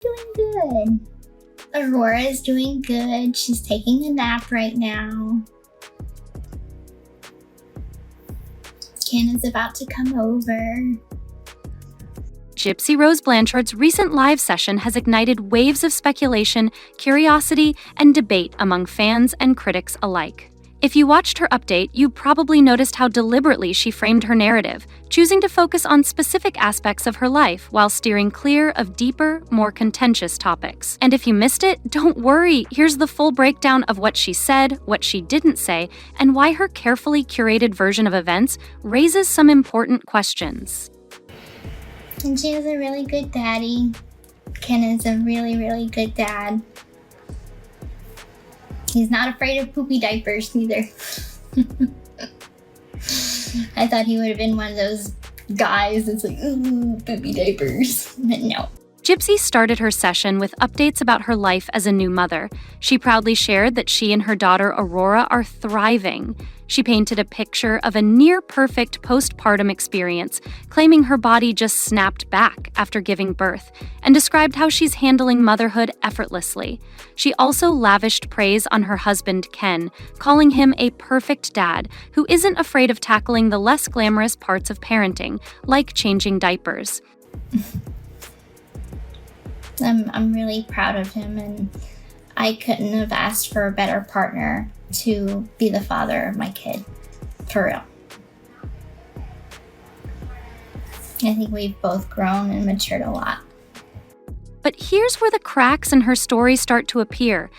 Doing good. Aurora is doing good. She's taking a nap right now. Ken is about to come over. Gypsy Rose Blanchard's recent live session has ignited waves of speculation, curiosity, and debate among fans and critics alike. If you watched her update, you probably noticed how deliberately she framed her narrative, choosing to focus on specific aspects of her life while steering clear of deeper, more contentious topics. And if you missed it, don't worry, here's the full breakdown of what she said, what she didn't say, and why her carefully curated version of events raises some important questions. And she has a really good daddy. Ken is a really, really good dad. He's not afraid of poopy diapers either. I thought he would have been one of those guys that's like, ooh, poopy diapers. But no. Gypsy started her session with updates about her life as a new mother. She proudly shared that she and her daughter Aurora are thriving. She painted a picture of a near-perfect postpartum experience, claiming her body just snapped back after giving birth, and described how she's handling motherhood effortlessly. She also lavished praise on her husband, Ken, calling him a perfect dad who isn't afraid of tackling the less glamorous parts of parenting, like changing diapers. I'm really proud of him, and I couldn't have asked for a better partner to be the father of my kid, for real. I think we've both grown and matured a lot. But here's where the cracks in her story start to appear.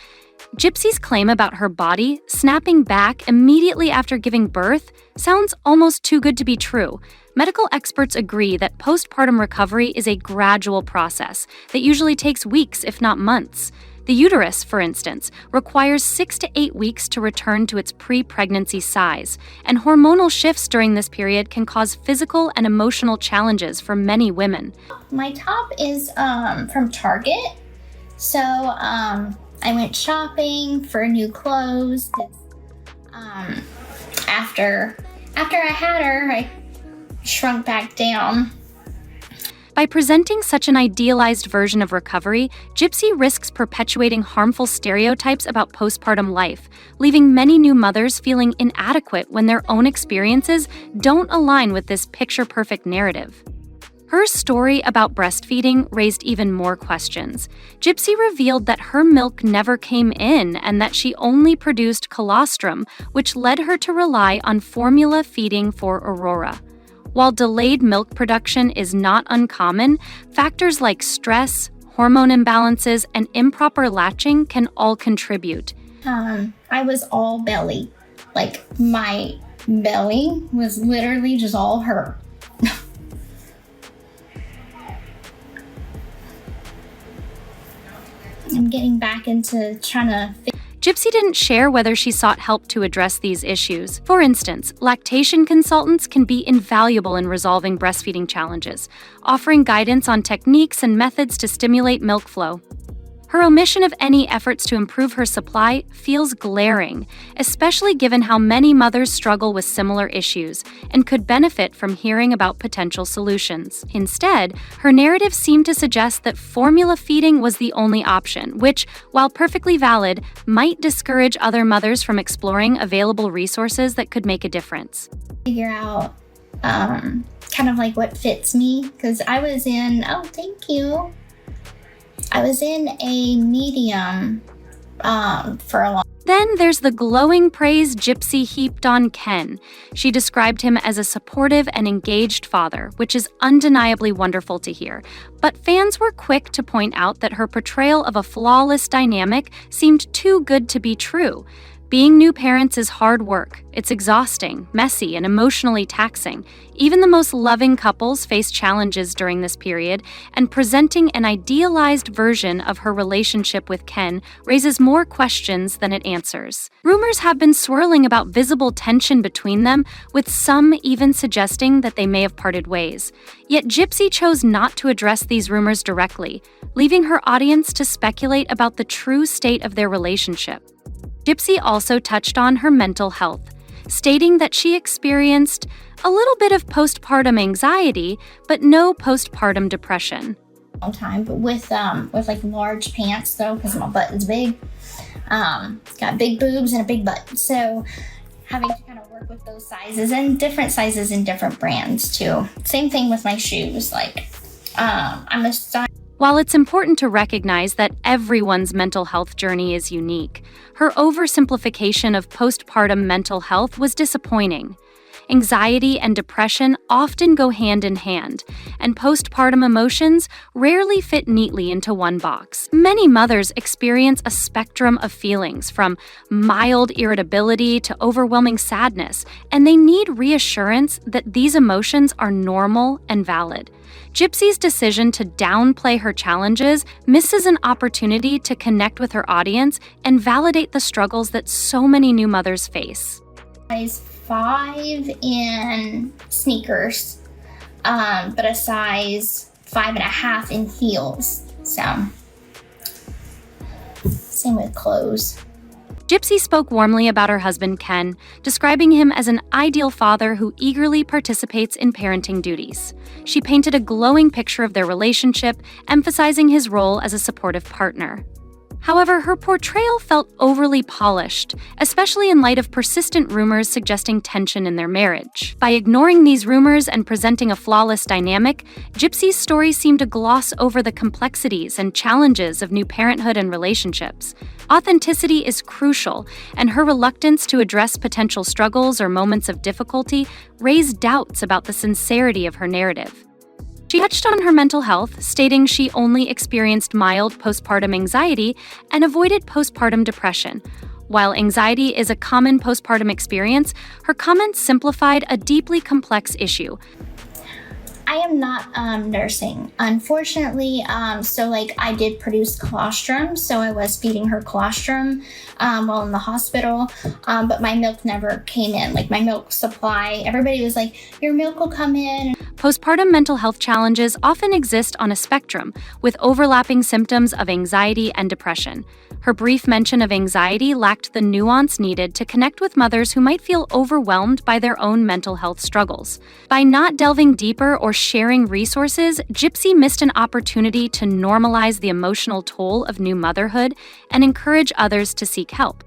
Gypsy's claim about her body snapping back immediately after giving birth sounds almost too good to be true. Medical experts agree that postpartum recovery is a gradual process that usually takes weeks, if not months. The uterus, for instance, requires 6 to 8 weeks to return to its pre-pregnancy size, and hormonal shifts during this period can cause physical and emotional challenges for many women. My top is from Target, so I went shopping for new clothes. After I had her, I shrunk back down. By presenting such an idealized version of recovery, Gypsy risks perpetuating harmful stereotypes about postpartum life, leaving many new mothers feeling inadequate when their own experiences don't align with this picture-perfect narrative. Her story about breastfeeding raised even more questions. Gypsy revealed that her milk never came in and that she only produced colostrum, which led her to rely on formula feeding for Aurora. While delayed milk production is not uncommon, factors like stress, hormone imbalances, and improper latching can all contribute. I was all belly. Like, my belly was literally just all her. I'm getting back into trying to Gypsy didn't share whether she sought help to address these issues. For instance, lactation consultants can be invaluable in resolving breastfeeding challenges, offering guidance on techniques and methods to stimulate milk flow. Her omission of any efforts to improve her supply feels glaring, especially given how many mothers struggle with similar issues and could benefit from hearing about potential solutions. Instead, her narrative seemed to suggest that formula feeding was the only option, which, while perfectly valid, might discourage other mothers from exploring available resources that could make a difference. Figure out kind of like what fits me, because I was in, I was in a medium for a long. Then there's the glowing praise Gypsy heaped on Ken. She described him as a supportive and engaged father, which is undeniably wonderful to hear. But fans were quick to point out that her portrayal of a flawless dynamic seemed too good to be true. Being new parents is hard work. It's exhausting, messy, and emotionally taxing. Even the most loving couples face challenges during this period, and presenting an idealized version of her relationship with Ken raises more questions than it answers. Rumors have been swirling about visible tension between them, with some even suggesting that they may have parted ways. Yet Gypsy chose not to address these rumors directly, leaving her audience to speculate about the true state of their relationship. Gypsy also touched on her mental health, stating that she experienced a little bit of postpartum anxiety, but no postpartum depression. long time, but with like large pants though, because my butt is big. Got big boobs and a big butt. So having to kind of work with those sizes and different sizes in different brands too. Same thing with my shoes. Like, I'm a size. While it's important to recognize that everyone's mental health journey is unique, her oversimplification of postpartum mental health was disappointing. Anxiety and depression often go hand in hand, and postpartum emotions rarely fit neatly into one box. Many mothers experience a spectrum of feelings, from mild irritability to overwhelming sadness, and they need reassurance that these emotions are normal and valid. Gypsy's decision to downplay her challenges misses an opportunity to connect with her audience and validate the struggles that so many new mothers face. Size 5 in sneakers, but a size 5.5 in heels. So, same with clothes. Gypsy spoke warmly about her husband, Ken, describing him as an ideal father who eagerly participates in parenting duties. She painted a glowing picture of their relationship, emphasizing his role as a supportive partner. However, her portrayal felt overly polished, especially in light of persistent rumors suggesting tension in their marriage. By ignoring these rumors and presenting a flawless dynamic, Gypsy's story seemed to gloss over the complexities and challenges of new parenthood and relationships. Authenticity is crucial, and her reluctance to address potential struggles or moments of difficulty raised doubts about the sincerity of her narrative. She touched on her mental health, stating she only experienced mild postpartum anxiety and avoided postpartum depression. While anxiety is a common postpartum experience, her comments simplified a deeply complex issue. I am not nursing, unfortunately. So like I did produce colostrum, so I was feeding her colostrum while in the hospital, but my milk never came in. Like my milk supply, everybody was like, your milk will come in. Postpartum mental health challenges often exist on a spectrum, with overlapping symptoms of anxiety and depression. Her brief mention of anxiety lacked the nuance needed to connect with mothers who might feel overwhelmed by their own mental health struggles. By not delving deeper or sharing resources, Gypsy missed an opportunity to normalize the emotional toll of new motherhood and encourage others to seek help.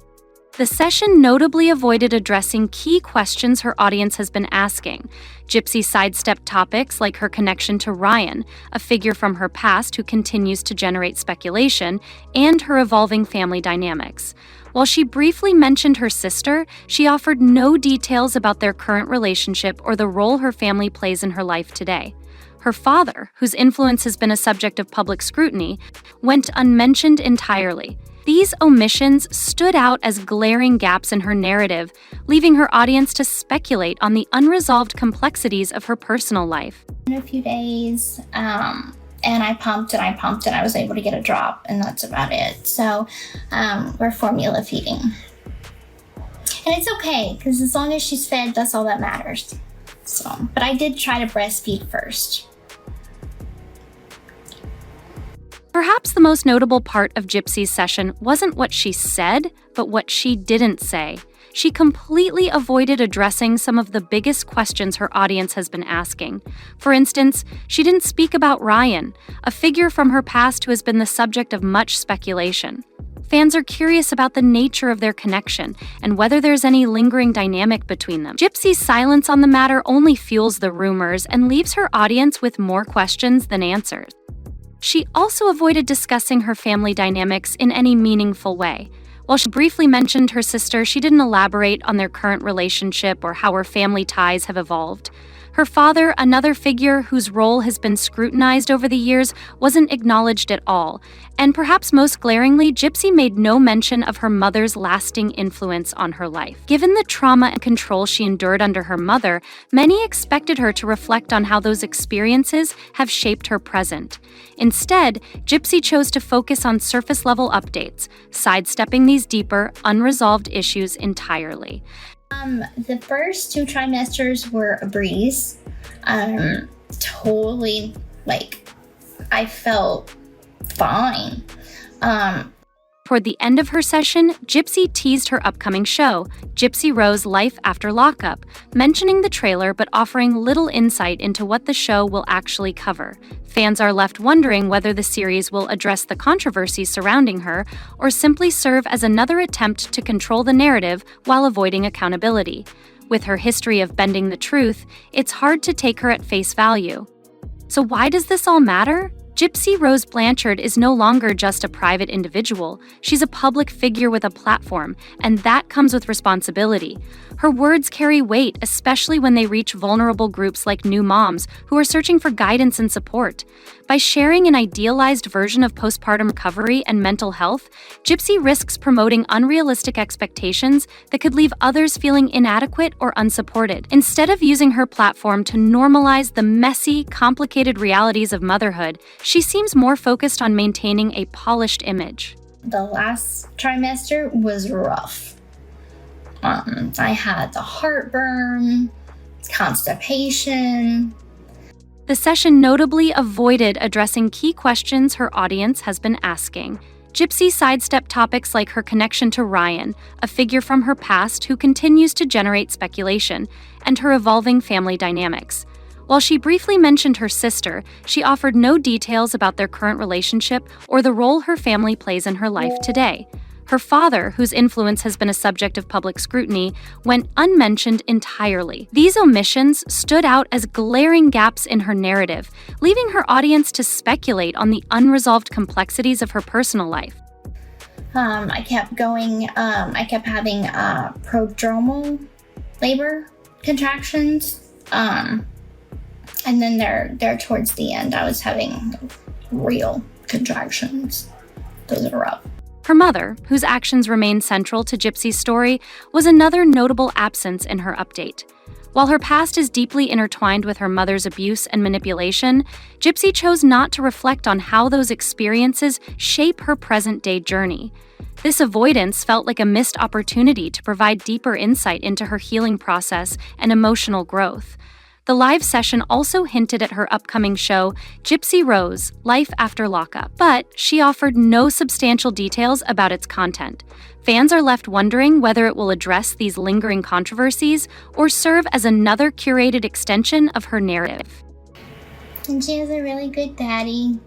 The session notably avoided addressing key questions her audience has been asking. Gypsy sidestepped topics like her connection to Ryan, a figure from her past who continues to generate speculation, and her evolving family dynamics. While she briefly mentioned her sister, she offered no details about their current relationship or the role her family plays in her life today. Her father, whose influence has been a subject of public scrutiny, went unmentioned entirely. These omissions stood out as glaring gaps in her narrative, leaving her audience to speculate on the unresolved complexities of her personal life. In a few days, and I pumped and I was able to get a drop, and that's about it. So we're formula feeding. And it's okay, because as long as she's fed, that's all that matters. So, but I did try to breastfeed first. Perhaps the most notable part of Gypsy's session wasn't what she said, but what she didn't say. She completely avoided addressing some of the biggest questions her audience has been asking. For instance, she didn't speak about Ryan, a figure from her past who has been the subject of much speculation. Fans are curious about the nature of their connection and whether there's any lingering dynamic between them. Gypsy's silence on the matter only fuels the rumors and leaves her audience with more questions than answers. She also avoided discussing her family dynamics in any meaningful way. While she briefly mentioned her sister, she didn't elaborate on their current relationship or how her family ties have evolved. Her father, another figure whose role has been scrutinized over the years, wasn't acknowledged at all. And perhaps most glaringly, Gypsy made no mention of her mother's lasting influence on her life. Given the trauma and control she endured under her mother, many expected her to reflect on how those experiences have shaped her present. Instead, Gypsy chose to focus on surface-level updates, sidestepping these deeper, unresolved issues entirely. The first 2 trimesters were a breeze. Totally, like, I felt fine. Toward the end of her session, Gypsy teased her upcoming show, Gypsy Rose Life After Lockup, mentioning the trailer but offering little insight into what the show will actually cover. Fans are left wondering whether the series will address the controversies surrounding her or simply serve as another attempt to control the narrative while avoiding accountability. With her history of bending the truth, it's hard to take her at face value. So why does this all matter? Gypsy Rose Blanchard is no longer just a private individual. She's a public figure with a platform, and that comes with responsibility. Her words carry weight, especially when they reach vulnerable groups like new moms who are searching for guidance and support. By sharing an idealized version of postpartum recovery and mental health, Gypsy risks promoting unrealistic expectations that could leave others feeling inadequate or unsupported. Instead of using her platform to normalize the messy, complicated realities of motherhood, she seems more focused on maintaining a polished image. The last trimester was rough. I had the heartburn, constipation. The session notably avoided addressing key questions her audience has been asking. Gypsy sidestepped topics like her connection to Ryan, a figure from her past who continues to generate speculation, and her evolving family dynamics. While she briefly mentioned her sister, she offered no details about their current relationship or the role her family plays in her life today. Her father, whose influence has been a subject of public scrutiny, went unmentioned entirely. These omissions stood out as glaring gaps in her narrative, leaving her audience to speculate on the unresolved complexities of her personal life. I kept going, I kept having prodromal labor contractions. And then there towards the end, I was having real contractions. Those are rough. Her mother, whose actions remain central to Gypsy's story, was another notable absence in her update. While her past is deeply intertwined with her mother's abuse and manipulation, Gypsy chose not to reflect on how those experiences shape her present-day journey. This avoidance felt like a missed opportunity to provide deeper insight into her healing process and emotional growth. The live session also hinted at her upcoming show, Gypsy Rose Life After Lockup, but she offered no substantial details about its content. Fans are left wondering whether it will address these lingering controversies or serve as another curated extension of her narrative. And she has a really good daddy.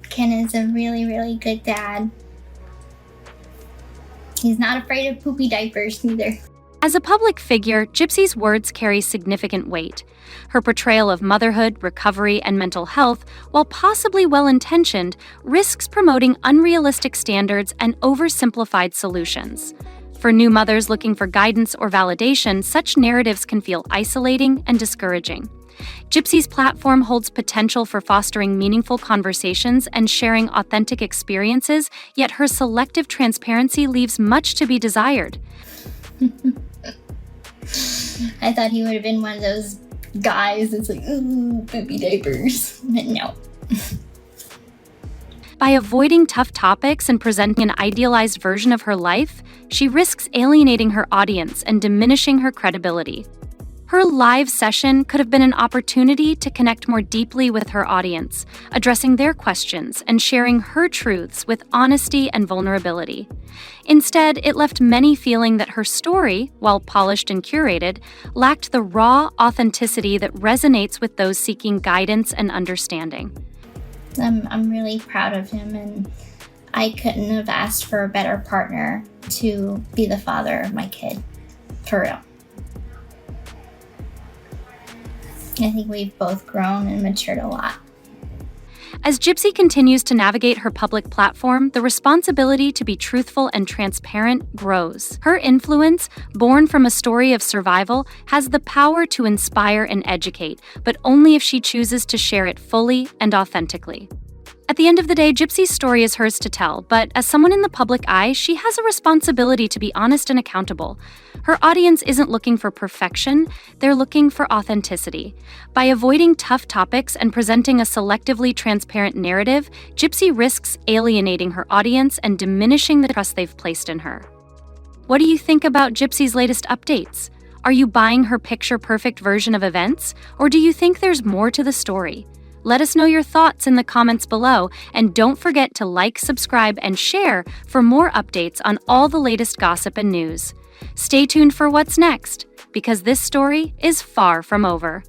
Ken is a really, really good dad. He's not afraid of poopy diapers either. As a public figure, Gypsy's words carry significant weight. Her portrayal of motherhood, recovery, and mental health, while possibly well-intentioned, risks promoting unrealistic standards and oversimplified solutions. For new mothers looking for guidance or validation, such narratives can feel isolating and discouraging. Gypsy's platform holds potential for fostering meaningful conversations and sharing authentic experiences, yet her selective transparency leaves much to be desired. I thought he would have been one of those guys that's like, ooh, poopy diapers. But no. By avoiding tough topics and presenting an idealized version of her life, she risks alienating her audience and diminishing her credibility. Her live session could have been an opportunity to connect more deeply with her audience, addressing their questions and sharing her truths with honesty and vulnerability. Instead, it left many feeling that her story, while polished and curated, lacked the raw authenticity that resonates with those seeking guidance and understanding. I'm really proud of him, and I couldn't have asked for a better partner to be the father of my kid. For real. I think we've both grown and matured a lot. As Gypsy continues to navigate her public platform, the responsibility to be truthful and transparent grows. Her influence, born from a story of survival, has the power to inspire and educate, but only if she chooses to share it fully and authentically. At the end of the day, Gypsy's story is hers to tell, but as someone in the public eye, she has a responsibility to be honest and accountable. Her audience isn't looking for perfection, they're looking for authenticity. By avoiding tough topics and presenting a selectively transparent narrative, Gypsy risks alienating her audience and diminishing the trust they've placed in her. What do you think about Gypsy's latest updates? Are you buying her picture-perfect version of events, or do you think there's more to the story? Let us know your thoughts in the comments below, and don't forget to like, subscribe, and share for more updates on all the latest gossip and news. Stay tuned for what's next, because this story is far from over.